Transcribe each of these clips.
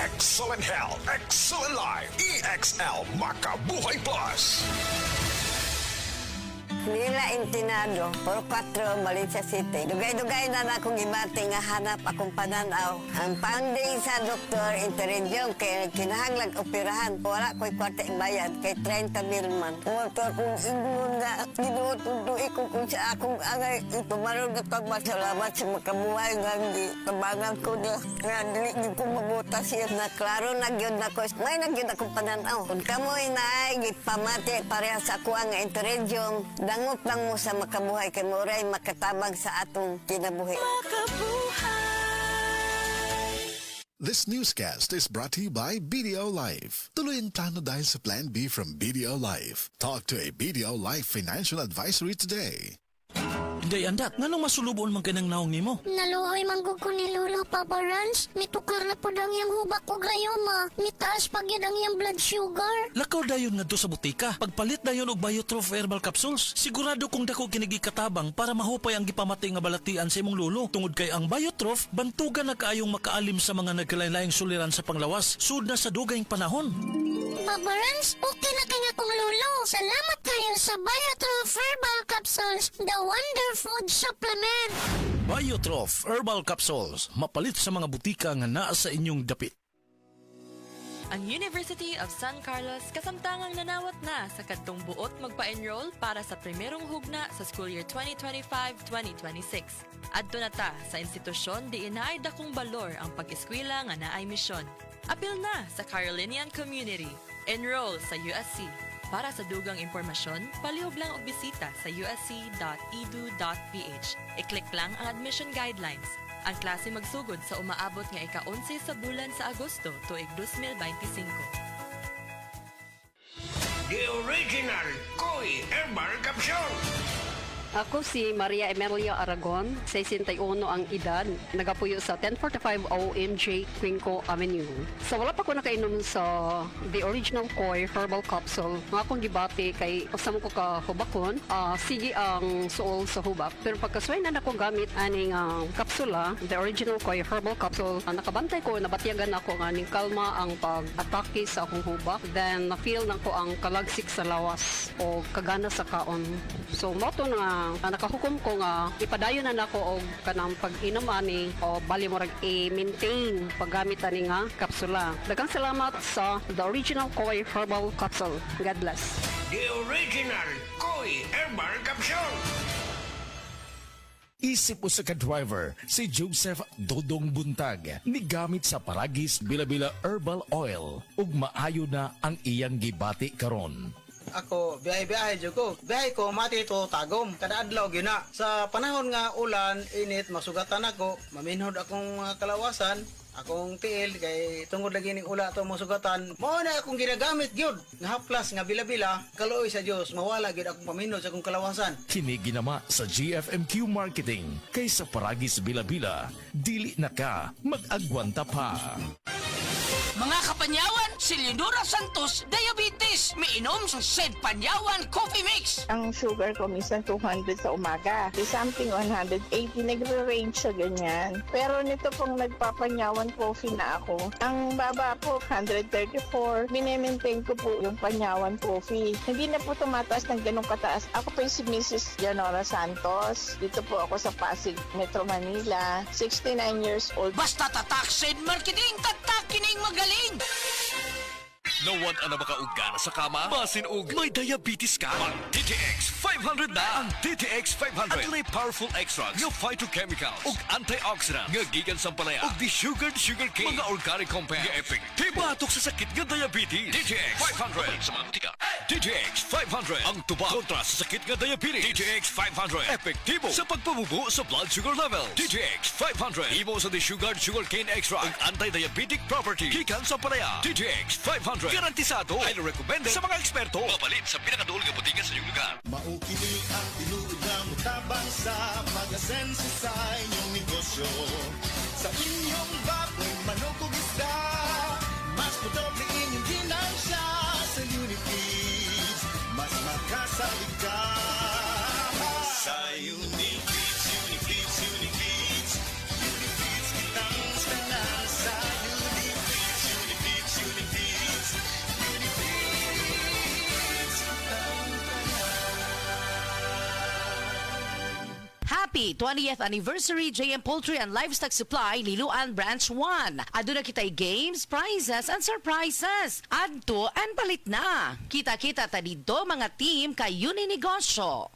Excellent Health, Excellent Life, EXL Makabuhay Plus. Nila Intinado, Puro 4, Malaysia City. Dugay-dugay na akong ibati nga hanap akong pananaw. Ang finding sa doktor, interensyong kay kinahanglag operahan. Wala ko'y kwarta ibayad kay 30 mil man. Motor kong ingon nga, ginututuin ko kung sa akong angay. Itumarong na pagmasalamat sa makabuhay nga tabangan ko niya. Nga dili ko mabuta siya na klaro nagyod na ko. May nagyod akong pananaw. Kung kamoy na ay pamati pareha sa kuha nga interensyong dangot lang mo sa makabuhay kay Moray makatabang sa atong kinabuhi. This newscast is brought to you by BDO Life. Tuloy ang plano dahil sa Plan B from BDO Life. Talk to a BDO Life financial advisory today. Day andat, nganong masulubon man kanang naong nimo? Naluhoy manggug ko ni Lolo Papa Rans. Mitukar na po daw yung hubak ko gayoma. Mitaas pag yun ang yung blood sugar. Lakaw dayon nga do sa butika. Pagpalit dayon og Biotrof herbal capsules. Sigurado kung dako kinigi katabang para mahupay ang gipamati nga balatian sa imong lolo. Tungod kay ang Biotrof, bantugan na kaayong makaalim sa mga nagkalain-laing suliran sa panglawas. Sud na sa dugayng panahon. Papa Rans, okay na kanya kong lolo. Salamat kayo sa Biotrof herbal capsules. The Wonder Food Supplement. Biotrof herbal capsules. Mapalit sa mga butika nga naa sa inyong dapit. Ang University of San Carlos kasamtangang nanawat na sa kadtong buot magpa-enroll para sa primerong hugna sa school year 2025-2026. Adto na ta sa institusyon di inaay dakong balor ang pag-eskwela nga naay misyon. Apil na sa Carolinian community. Enroll sa USC. Para sa dugang impormasyon, palihog lang og bisita sa usc.edu.ph. I-click lang ang admission guidelines. Ang klase magsugod sa umaabot nga ika-11 sa bulan sa Agosto tuig 2025. The original Koi Herbal Capsule. Ako si Maria Emelia Aragon, 61 ang edad, nagapuyo sa 1045 OMJ Quinco Avenue. So wala pa ko nakainom sa the original Koi herbal capsule. Nga akong gibati kay pasamo ko ka hubakon, sige ang suol sa hubak. Pero pagkasway na ako gamit aning kapsula, the original Koi herbal capsule, nakabantay ko, nabatiyagan ako nga ning kalma ang pag-atake sa akong hubak. Then na-feel na ko ang kalagsik sa lawas o kagana sa kaon. So moto na nakahukom ko nga ipadayon na nako og kanang pag-inom ani o bali mo rag i-maintain paggamit ani nga kapsula. Daghang salamat sa the original Koi herbal capsule. God bless. The original Koi Herbal Capsule. Isip usa ka driver si Joseph Dodong Buntag migamit sa Paragis Bila-Bila Herbal Oil ug maayo na ang iyang gibati karon. Ako, biyahe-biyahe dyan ko. Biyahe ko, mati ito tagom. Kada adlaw gina. Sa panahon nga ulan, init, masugatan ako. Maminhod akong kalawasan. Akong tiil, kay tungod lagi ning ula ito masugatan. Mao na akong ginagamit gyud. Nga haplas, nga bila-bila. Kaluoy sa Dios, mawala gyud akong paminhod sa akong kalawasan. Kini ginama sa GFMQ Marketing. Kay sa Paragis Bila-Bila, dili na ka mag-agwanta pa. Mga kapanyawan, si Leonora Santos, diabetes. Miinom sa Sed Panyawan Coffee Mix. Ang sugar ko minsan 200 sa umaga. Di something 180, nagre-range sa ganyan. Pero nito pong nagpapanyawan coffee na ako. Ang baba po, 134. Minemaintain ko po yung panyawan coffee. Hindi na po tumataas ng ganong kataas. Ako po yung si Mrs. Leonora Santos. Dito po ako sa Pasig, Metro Manila. 69 years old. Basta tatak Sed Marketing, tatak kining magaling. Nawan ana makaugana sa kama? Basin og may diabetes ka? Ang DTX 500 na! Ang DTX 500 at powerful extracts nga phytochemicals ug antioxidants nga gikan sa palaya ug desugared sugarcane mga organic compounds nga epektibo batok sa sakit nga diabetes. DTX 500 sa mga butika. DTX 500 ang tuba kontra sa sakit nga diabetes. DTX 500 epektibo sa pagpabubo sa blood sugar level. DTX 500 imo sa desugared sugarcane extract ug anti-diabetic property gikan sa palaya. DTX 500 garantisado, highly recommended sa mga eksperto. Mapalit sa pinakaduol nga butika sa inyong lugar. Maukili ang tinuod na mutabang sa magasenso sa inyong negosyo. Sa inyong baboy, manok o isda, mas madoble inyong ginansya sa Unifeeds. Mas makasalig ka sa Unifeeds, Unifeeds, Unifeeds. Unifeeds kitang tanan sa Unifeeds, Happy 20th Anniversary JM Poultry and Livestock Supply Liloan Branch 1. Aduna kitay games, prizes, and surprises. Adto and palit na. Kita-kita ta dito mga team kayo ni negosyo.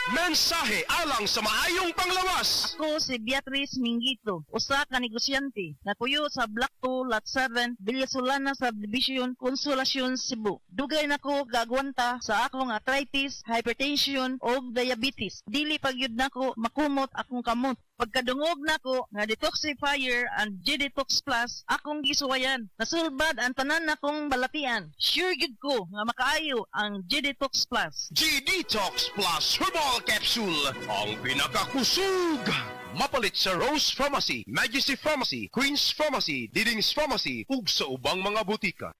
Mensahe alang sa maayong panglawas. Ako si Beatrice Mingito, usa ka negosyante. Napuyo sa Block 2, Lot 7, Villasolana Subdivision, Consolacion, Cebu. Dugay nako gagwanta sa akong arthritis, hypertension o diabetes. Dili pagyud nako makumot akong kamot. Pagkadungog nako nga detoxifier and G-Detox Plus akong gisuwayan. Nasulbad ang tanan nakong balatian. Sure gid ko nga makaayo ang G-Detox Plus. G-Detox Plus Herbal Capsule, ang pinakakusog. Mapalit sa Rose Pharmacy, Majesty Pharmacy, Queen's Pharmacy, Diding's Pharmacy, ug sa ubang mga butika.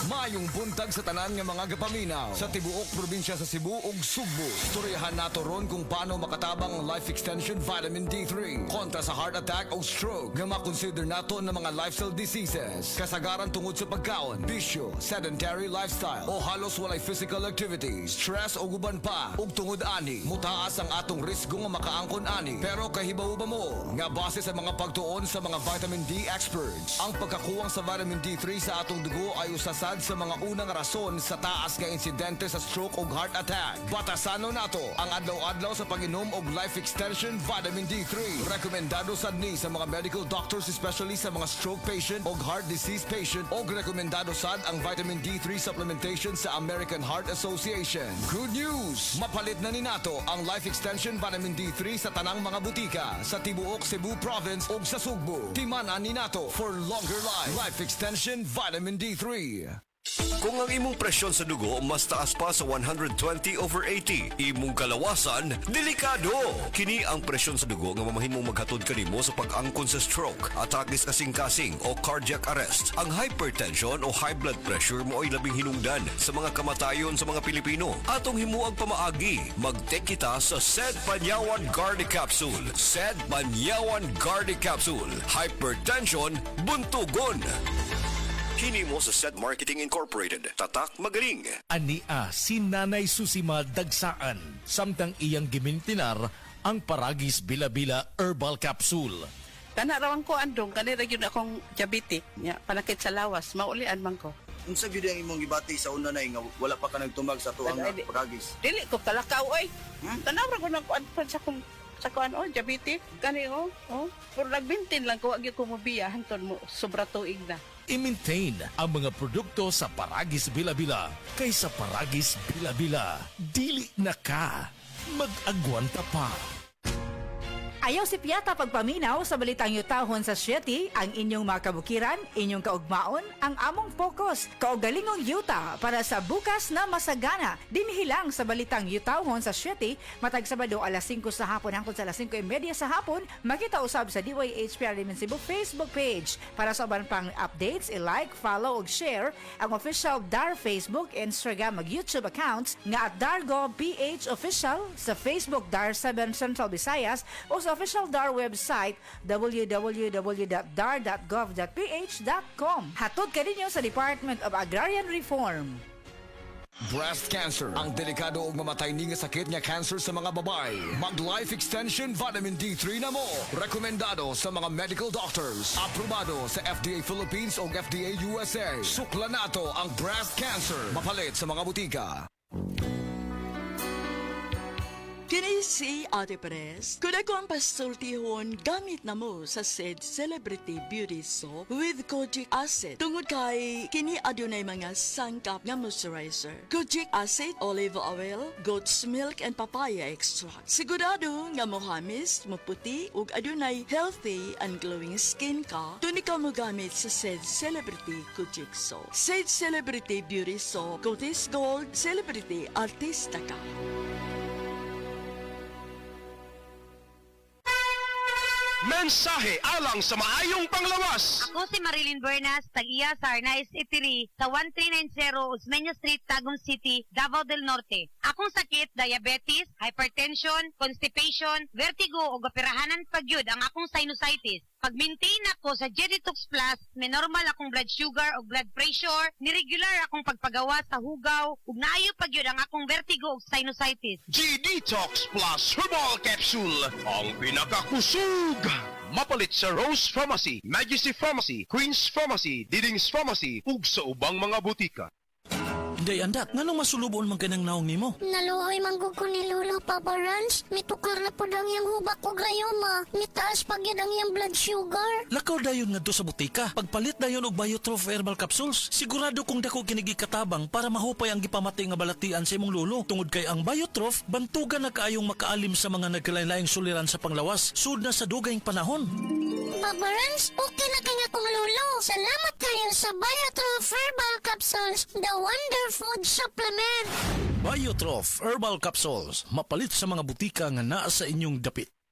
Mayong buntag sa tanan nga mga gapaminaw sa tibuok probinsya sa Cebu ug Sugbo. Istoryahan nato ron kung paano makatabang ang Life Extension Vitamin D3 kontra sa heart attack o stroke nga makonsider nato ng mga lifestyle diseases. Kasagaran tungod sa pagkaon, bisyo, sedentary lifestyle o halos walay physical activities, stress o guban pa. Ug tungod ani, mutaas ang atong risgo nga makaangkon ani. Pero kahibaw ba mo nga base sa mga pagtuon sa mga vitamin D experts, ang pagkakuwang sa vitamin D3 sa atong dugo ay usa sa mga unang rason sa taas nga insidente sa stroke o heart attack. Batasano nato ang adlaw-adlaw sa pag-inom og Life Extension Vitamin D3. Rekomendado sad ni sa mga medical doctors, especially sa mga stroke patient o heart disease patient, o rekomendado sad ang Vitamin D3 supplementation sa American Heart Association. Good news! Mapalit na ni nato ang Life Extension Vitamin D3 sa tanang mga butika sa tibuok Cebu Province o sa Sugbo. Timanan ni nato for longer life. Life Extension Vitamin D3. Kung ang imong presyon sa dugo mas taas pa sa 120/80, imong kalawasan, delikado. Kini ang presyon sa dugo nga mamahimong maghatod kanimo sa pag-angkon sa stroke, atake sa kasing-kasing o cardiac arrest. Ang hypertension o high blood pressure mo ay labing hinungdan sa mga kamatayon sa mga Pilipino. Atong himuang pamaagi, mag-take kita sa SED Panyawan Garde Capsule. SED Panyawan Garde Capsule. Hypertension, buntugon. Kini mo sa SED Marketing Incorporated. Tatak magaling. Ania si Nanay Susima Dagsaan, samtang iyang gimintinar ang Paragis Bila-Bila Herbal Capsule. Kanarawan ko andong, kanira yun akong diabetic, panakit sa lawas, maulian man ko. Unsa gyud ang imong gibati sa una nay nga wala pa ka nagtumag sa tuang Paragis? Dili ko kalakaw oy. Tanawra ko nang kuan sa kuan diabetic, kani puro nagbintin lang ko agi ko mobiya hanton mo sobra tuig na. I-maintain ang mga produkto sa Paragis Bila-Bila kaysa Paragis Bila-Bila. Dili na ka. Mag-agwanta pa. Ayaw si Piata pagpaminaw sa balitang yutahon sa Sieti, ang inyong mga kabukiran, inyong kaugmaon, ang among focus, kaugalingong yuta para sa bukas na masagana. Dinhilang sa balitang yutahon sa Sieti, matag Sabado alas 5 sa hapon hangtod sa alas 5:30 sa hapon, makita usab sa DYHPR Limen Cebu Facebook page. Para sa uban pang updates, i-like, follow ug share ang official DAR Facebook, Instagram ug YouTube accounts nga at Dargo PH Official sa Facebook DAR 7 Central Visayas o sa official DAR website www.dar.gov.ph.com. Hatod ka ninyo sa Department of Agrarian Reform. Breast cancer, ang delikado ug mamatay-ni nga sakit nga cancer sa mga babae. Mag-Life Extension Vitamin D3 na mo. Rekomendado sa mga medical doctors. Aprobado sa FDA Philippines o FDA USA. Sukla nato ang breast cancer. Mapalit sa mga butika. Kini si Ate Perez. Kung ako ang pasultihon, gamit na mo sa SED Celebrity Beauty Soap with Kojic Acid. Tungod kay kini adunay mga sangkap nga moisturizer. Kojic Acid, olive oil, goat's milk, and papaya extract. Sigurado nga mohamis, maputi, ug adunay healthy and glowing skin ka, tuni ka mo gamit sa SED Celebrity Kojic Soap. SED Celebrity Beauty Soap, Cotis Gold, Celebrity Artista ka. Mensahe alang sa maayong panglawas. Ako si Marilyn Bernas, tag-iya sa Arnaiz Eatery sa 1390 Osmeña Street, Tagum City, Davao del Norte. Akong sakit, diabetes, hypertension, constipation, vertigo o operahanan pagyud ang akong sinusitis. Pag-maintain ako sa Genitox Plus, may normal akong blood sugar o blood pressure, ni regular akong pagpagawa sa hugaw, ug naayo pag yun ang akong vertigo o sinusitis. G-Detox Plus Herbal Capsule, ang pinakakusog! Mapalit sa Rose Pharmacy, Majesty Pharmacy, Queen's Pharmacy, Diding's Pharmacy, ug sa ubang mga butika. Day andak, nganong masulubon man kanang naong nimo? Naluoy manggug ko ni Lolo, Papa Rans. Mitukar na po daw yung hubak ko gayoma. Mitaas pag yun ang yung blood sugar. Lakaw dayon ngadto sa butika. Pagpalit dayon og Biotrof Herbal Capsules, sigurado kung dako kinigi katabang para mahupay ang gipamati nga balatian sa imong lulo. Tungod kay ang Biotrof, bantugan na kaayong makaalim sa mga nagkalain-laing suliran sa panglawas, sud na sa dugayng panahon. Papa Rans, okay na kanya kong Lolo. Salamat kayo sa Biotrof Herbal Capsules, the Wonder Food Supplement. Biotrof Herbal Capsules, mapalit sa mga butika nga naa sa inyong dapit.